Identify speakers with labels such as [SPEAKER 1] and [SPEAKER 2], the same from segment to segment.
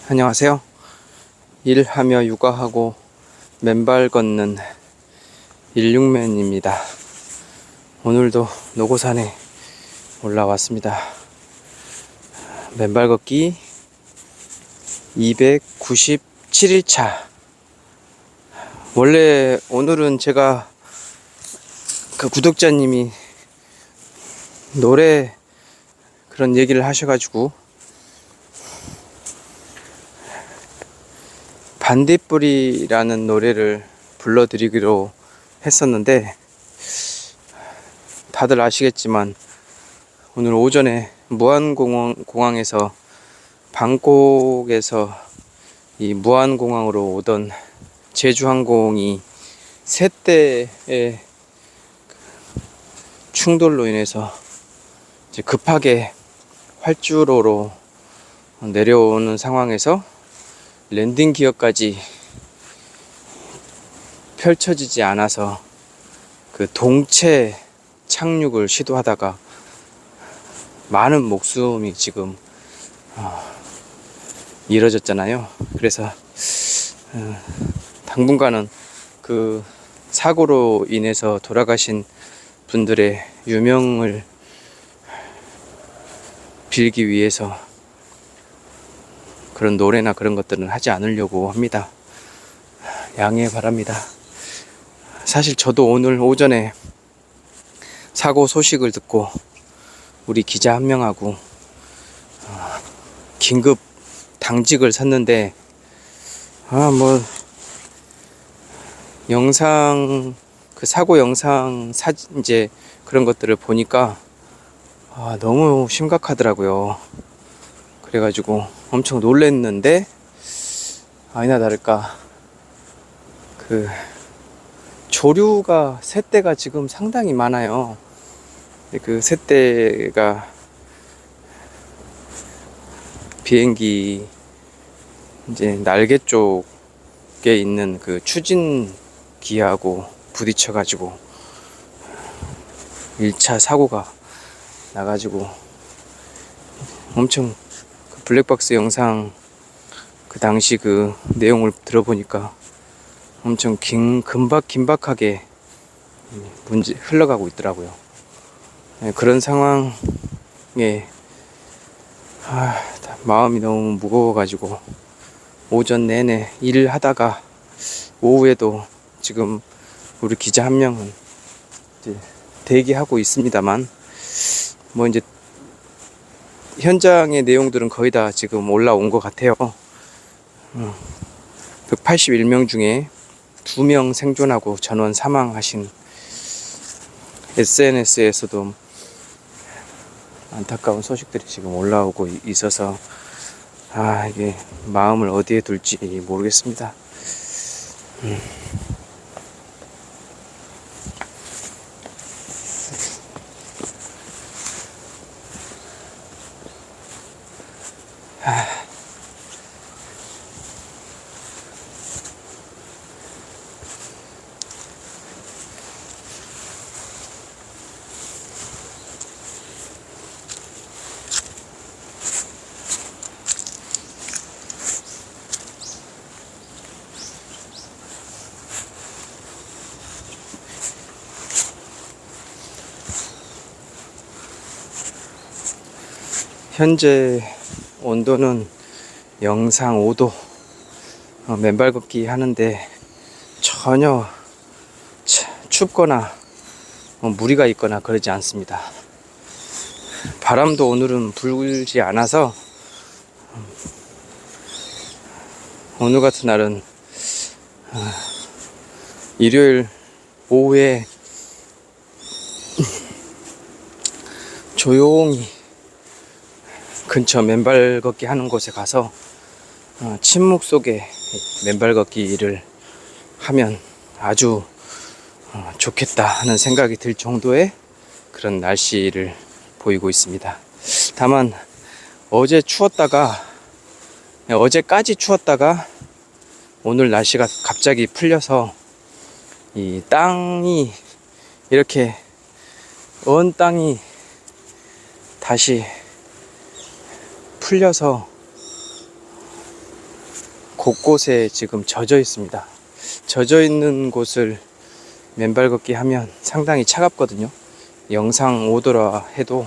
[SPEAKER 1] 안녕하세요. 일하며 육아하고 맨발 걷는 16맨입니다. 오늘도 노고산에 올라왔습니다. 맨발 걷기 297일차. 원래 오늘은 제가 그 구독자님이 노래 그런 얘기를 하셔가지고 반딧불이라는 노래를 불러드리기로 했었는데, 다들 아시겠지만 오늘 오전에 무안공항에서 방콕에서 이 무안공항으로 오던 제주항공이 세 대의 충돌로 인해서 이제 급하게 활주로로 내려오는 상황에서 랜딩 기어까지 펼쳐지지 않아서 그 동체 착륙을 시도하다가 많은 목숨이 지금 잃어졌잖아요. 그래서 당분간은 그 사고로 인해서 돌아가신 분들의 유명을 빌기 위해서 그런 노래나 그런 것들은 하지 않으려고 합니다. 양해 바랍니다. 사실 저도 오늘 오전에 사고 소식을 듣고 우리 기자 한 명하고 긴급 당직을 샀는데, 영상, 그 사고 영상 사진 이제 그런 것들을 보니까 너무 심각하더라고요. 그래가지고 엄청 놀랬는데, 아니나 다를까 그 조류가 셋대가 지금 상당히 많아요. 그 셋대가 비행기 이제 날개 쪽에 있는 그 추진기하고 부딪혀가지고 1차 사고가 나가지고 엄청 그 블랙박스 영상 그 당시 그 내용을 들어보니까 엄청 긴박하게 문제 흘러가고 있더라고요. 그런 상황에 마음이 너무 무거워가지고 오전 내내 일을 하다가 오후에도 지금 우리 기자 한 명은 이제 대기하고 있습니다만, 뭐 이제 현장의 내용들은 거의 다 지금 올라온 것 같아요. 181명 중에 2명 생존하고 전원 사망하신, SNS에서도 안타까운 소식들이 지금 올라오고 있어서 이게 마음을 어디에 둘지 모르겠습니다. 현재 온도는 영상 5도. 맨발 걷기 하는데 전혀 춥거나 무리가 있거나 그러지 않습니다. 바람도 오늘은 불지 않아서 오늘 같은 날은 일요일 오후에 조용히 근처 맨발 걷기 하는 곳에 가서 침묵 속에 맨발 걷기를 하면 아주 좋겠다 하는 생각이 들 정도의 그런 날씨를 보이고 있습니다. 다만 어제까지 추웠다가 오늘 날씨가 갑자기 풀려서 이 땅이 이렇게 언 땅이 다시 풀려서 곳곳에 지금 젖어 있습니다. 젖어 있는 곳을 맨발 걷기 하면 상당히 차갑거든요. 영상 오더라 해도.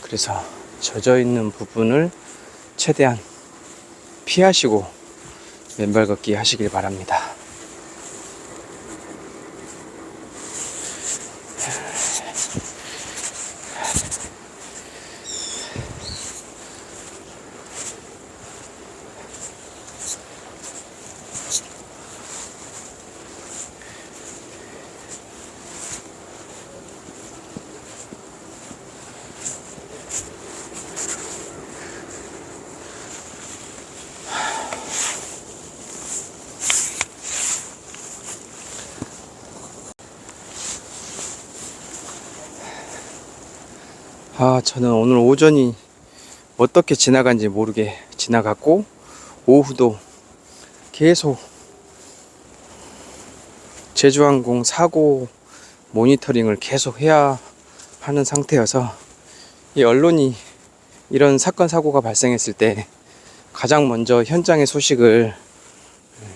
[SPEAKER 1] 그래서 젖어 있는 부분을 최대한 피하시고 맨발 걷기 하시길 바랍니다. 저는 오늘 오전이 어떻게 지나간지 모르게 지나갔고, 오후도 계속 제주항공 사고 모니터링을 계속 해야 하는 상태여서, 이 언론이 이런 사건 사고가 발생했을 때 가장 먼저 현장의 소식을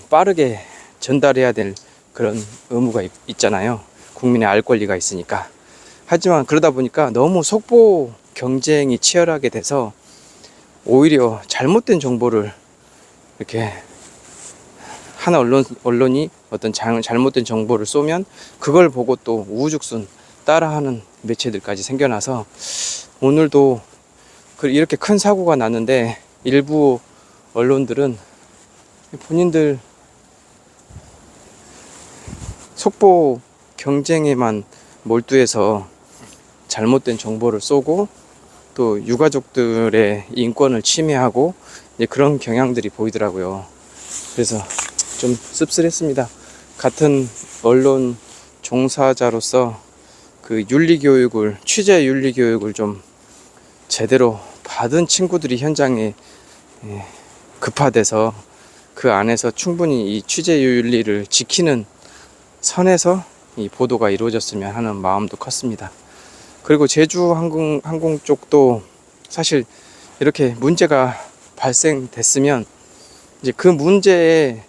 [SPEAKER 1] 빠르게 전달해야 될 그런 의무가 있잖아요. 국민의 알 권리가 있으니까. 하지만 그러다 보니까 너무 속보 경쟁이 치열하게 돼서 오히려 잘못된 정보를 이렇게 한 언론이 어떤 잘못된 정보를 쏘면 그걸 보고 또 우후죽순 따라하는 매체들까지 생겨나서, 오늘도 이렇게 큰 사고가 났는데 일부 언론들은 본인들 속보 경쟁에만 몰두해서 잘못된 정보를 쏘고 또 유가족들의 인권을 침해하고 그런 경향들이 보이더라고요. 그래서 좀 씁쓸했습니다. 같은 언론 종사자로서 그 윤리교육을, 취재 윤리교육을 좀 제대로 받은 친구들이 현장에 급파돼서 그 안에서 충분히 이 취재 윤리를 지키는 선에서 이 보도가 이루어졌으면 하는 마음도 컸습니다. 그리고 제주 항공 쪽도 사실 이렇게 문제가 발생됐으면 이제 그 문제에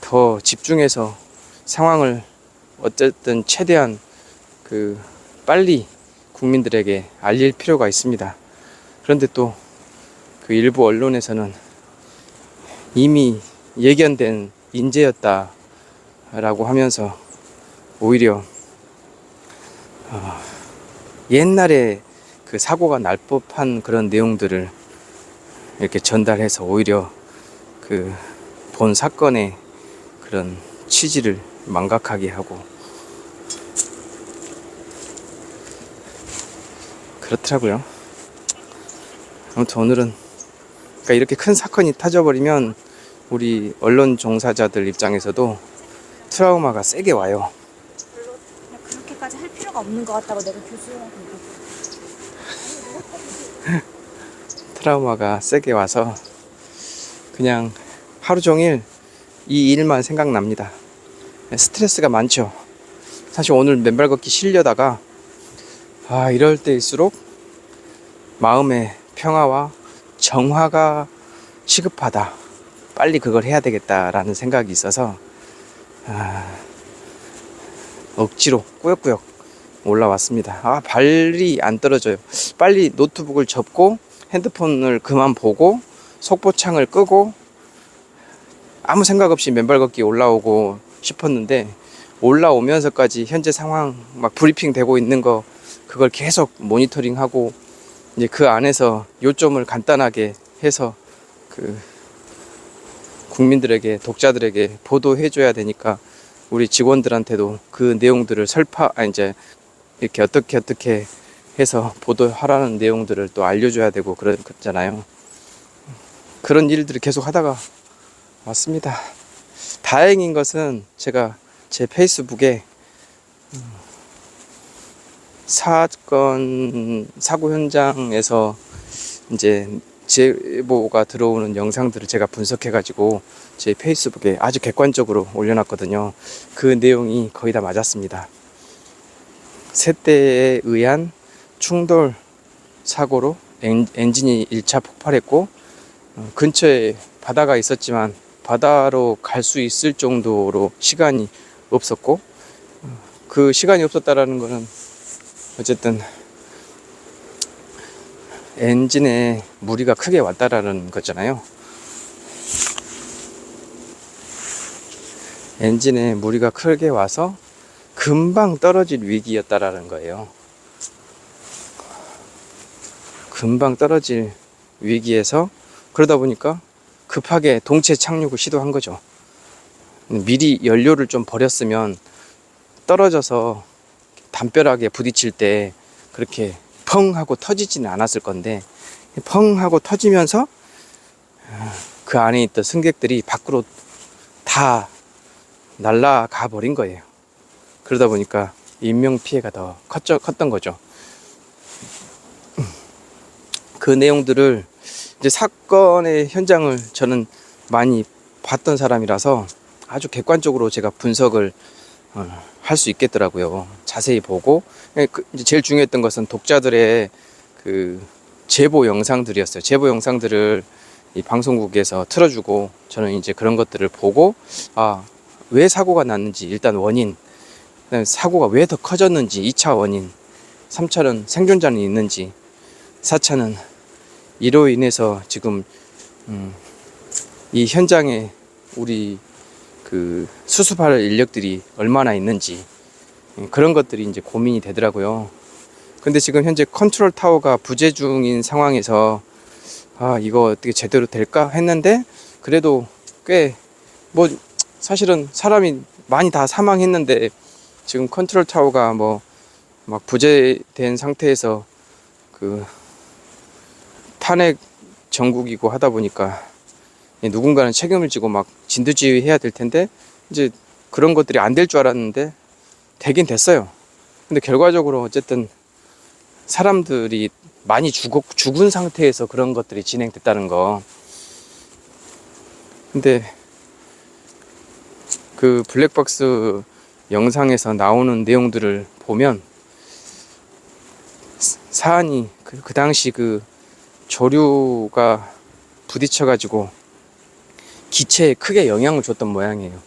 [SPEAKER 1] 더 집중해서 상황을 어쨌든 최대한 빨리 국민들에게 알릴 필요가 있습니다. 그런데 또 그 일부 언론에서는 이미 예견된 인재였다라고 하면서 오히려 옛날에 그 사고가 날 법한 그런 내용들을 이렇게 전달해서 오히려 그 본 사건의 그런 취지를 망각하게 하고 그렇더라고요. 아무튼 오늘은 그러니까 이렇게 큰 사건이 터져버리면 우리 언론 종사자들 입장에서도 트라우마가 세게 와요.
[SPEAKER 2] 별로 그렇게까지 할 필요가 없는 것 같다고 내가 교수한테 얘기했어.
[SPEAKER 1] 트라우마가 세게 와서 그냥 하루 종일 이 일만 생각납니다. 스트레스가 많죠. 사실 오늘 맨발 걷기 쉬려다가 이럴 때일수록 마음의 평화와 정화가 시급하다, 빨리 그걸 해야 되겠다라는 생각이 있어서 억지로 꾸역꾸역 올라왔습니다. 발이 안 떨어져요. 빨리 노트북을 접고 핸드폰을 그만 보고 속보창을 끄고 아무 생각 없이 맨발 걷기 올라오고 싶었는데, 올라오면서까지 현재 상황 막 브리핑 되고 있는 거 그걸 계속 모니터링하고 이제 그 안에서 요점을 간단하게 해서 국민들에게, 독자들에게 보도해 줘야 되니까 우리 직원들한테도 그 내용들을 이제 이렇게 어떻게 해서 보도하라는 내용들을 또 알려줘야 되고 그렇잖아요. 그런 일들을 계속 하다가 왔습니다. 다행인 것은 제가 제 페이스북에 사고 현장에서 이제 제보가 들어오는 영상들을 제가 분석해가지고 제 페이스북에 아주 객관적으로 올려놨거든요. 그 내용이 거의 다 맞았습니다. 세대에 의한 충돌 사고로 엔진이 1차 폭발했고 근처에 바다가 있었지만 바다로 갈 수 있을 정도로 시간이 없었고, 그 시간이 없었다라는 거는 어쨌든 엔진에 무리가 크게 왔다라는 거잖아요. 엔진에 무리가 크게 와서 금방 떨어질 위기였다라는 거예요. 금방 떨어질 위기에서, 그러다 보니까 급하게 동체 착륙을 시도한 거죠. 미리 연료를 좀 버렸으면 떨어져서 담벼락에 부딪힐 때 그렇게 펑 하고 터지지는 않았을 건데, 펑 하고 터지면서 그 안에 있던 승객들이 밖으로 다 날아가 버린 거예요. 그러다 보니까 인명피해가 더 컸던 거죠. 그 내용들을 이제 사건의 현장을 저는 많이 봤던 사람이라서 아주 객관적으로 제가 분석을 할 수 있겠더라고요. 자세히 보고. 이제 제일 중요했던 것은 독자들의 그 제보 영상들이었어요. 제보 영상들을 이 방송국에서 틀어주고, 저는 이제 그런 것들을 보고, 왜 사고가 났는지, 일단 원인, 그다음에 사고가 왜 더 커졌는지, 2차 원인, 3차는 생존자는 있는지, 4차는 이로 인해서 지금 이 현장에 우리 그 수습할 인력들이 얼마나 있는지, 그런 것들이 이제 고민이 되더라고요. 근데 지금 현재 컨트롤 타워가 부재 중인 상황에서 이거 어떻게 제대로 될까 했는데, 그래도 꽤 뭐 사실은 사람이 많이 다 사망했는데 지금 컨트롤 타워가 뭐 막 부재된 상태에서 그 탄핵 정국이고 하다 보니까 누군가는 책임을 지고 막 진두지휘 해야 될 텐데, 이제 그런 것들이 안 될 줄 알았는데 되긴 됐어요. 근데 결과적으로 어쨌든 사람들이 많이 죽은 상태에서 그런 것들이 진행됐다는 거. 근데 그 블랙박스 영상에서 나오는 내용들을 보면 사안이 그 당시 그 조류가 부딪혀 가지고 기체에 크게 영향을 줬던 모양이에요.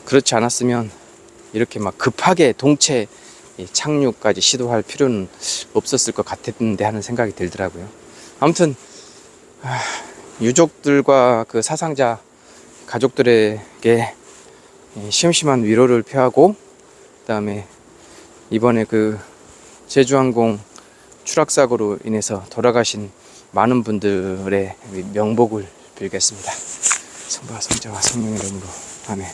[SPEAKER 1] 그렇지 않았으면 이렇게 막 급하게 동체 착륙까지 시도할 필요는 없었을 것 같았는데 하는 생각이 들더라고요. 아무튼 유족들과 그 사상자 가족들에게 심심한 위로를 표하고, 그다음에 이번에 그 제주항공 추락사고로 인해서 돌아가신 많은 분들의 명복을 빌겠습니다. 성부와 성자와 성령의 이름으로 아멘.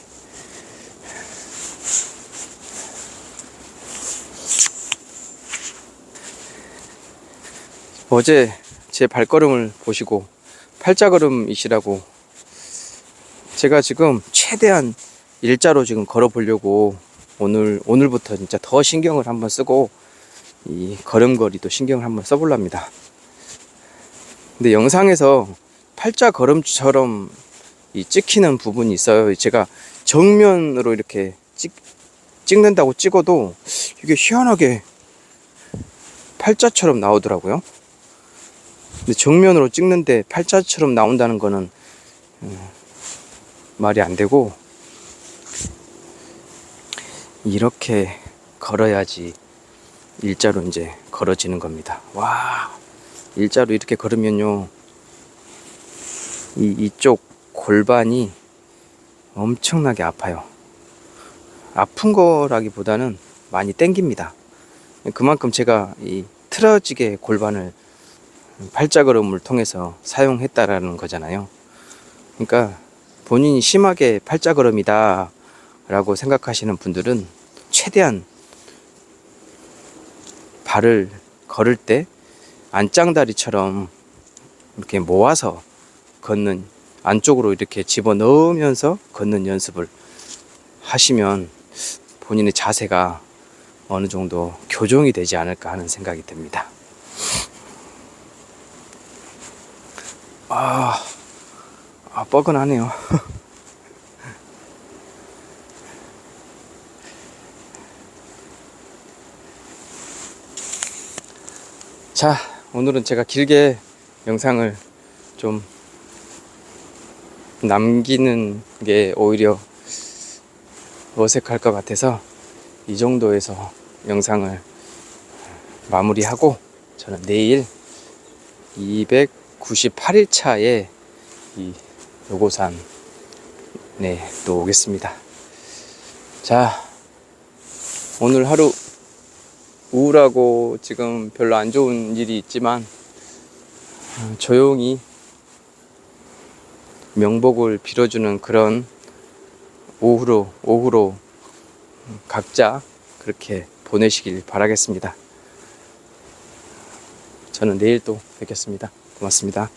[SPEAKER 1] 어제 제 발걸음을 보시고 팔자걸음이시라고, 제가 지금 최대한 일자로 지금 걸어 보려고 오늘부터 진짜 더 신경을 한번 쓰고 이 걸음걸이도 신경을 한번 써볼랍니다. 근데 영상에서 팔자 걸음처럼 찍히는 부분이 있어요. 제가 정면으로 이렇게 찍는다고 찍어도 이게 희한하게 팔자처럼 나오더라고요. 근데 정면으로 찍는데 팔자처럼 나온다는 거는 말이 안 되고, 이렇게 걸어야지 일자로 이제 걸어지는 겁니다. 와, 일자로 이렇게 걸으면요, 이쪽 골반이 엄청나게 아파요. 아픈 거라기보다는 많이 땡깁니다. 그만큼 제가 이 틀어지게 골반을 팔자걸음을 통해서 사용했다라는 거잖아요. 그러니까 본인이 심하게 팔자걸음이다 라고 생각하시는 분들은 최대한 발을 걸을 때 안짱다리처럼 이렇게 모아서 걷는, 안쪽으로 이렇게 집어넣으면서 걷는 연습을 하시면 본인의 자세가 어느 정도 교정이 되지 않을까 하는 생각이 듭니다. 뻐근하네요. 자, 오늘은 제가 길게 영상을 좀 남기는 게 오히려 어색할 것 같아서 이 정도에서 영상을 마무리하고 저는 내일 298일차에 이 요고산 또 오겠습니다. 자, 오늘 하루 우울하고 지금 별로 안 좋은 일이 있지만 조용히 명복을 빌어주는 그런 오후로 각자 그렇게 보내시길 바라겠습니다. 저는 내일 또 뵙겠습니다. 고맙습니다.